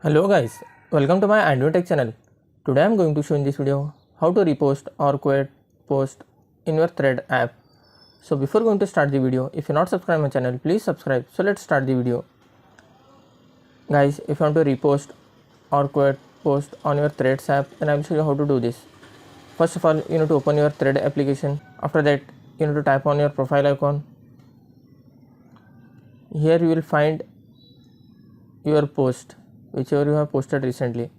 Hello guys, welcome to my AndWin Tech channel. Today I am going to show in this video how to repost or create post in your Thread app. So before going to start the video, if you not subscribed my channel, please subscribe. So let's start the video. Guys, if you want to repost or create post on your Threads app, then I will show you how to do this. First of all, you need to open your Thread application. After that, you need to tap on your profile icon. Here you will find your post whichever you have posted recently.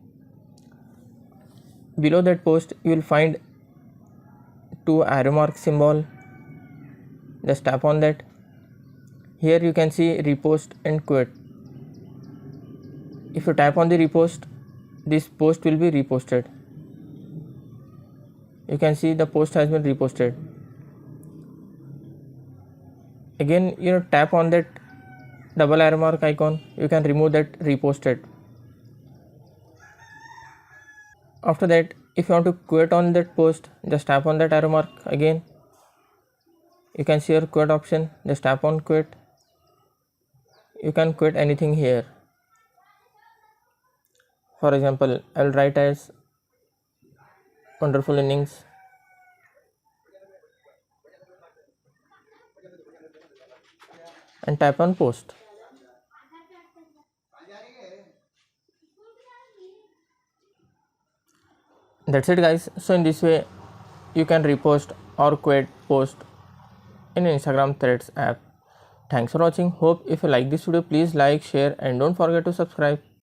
Below that post you will find two arrow mark symbol. Just tap on that. Here you can see repost and quote. If you tap on the repost, this post will be reposted. You can see the post has been reposted. Again you tap on that double arrow mark icon, you can remove that reposted. After that, if you want to quit on that post, just tap on that arrow mark again. You can see your quit option, just tap on quit. You can quit anything here. For example, I will write as wonderful innings. And tap on post. That's it guys. So in this way you can repost or quit post in Instagram Threads app. Thanks for watching. Hope if you like this video, please like, share and don't forget to subscribe.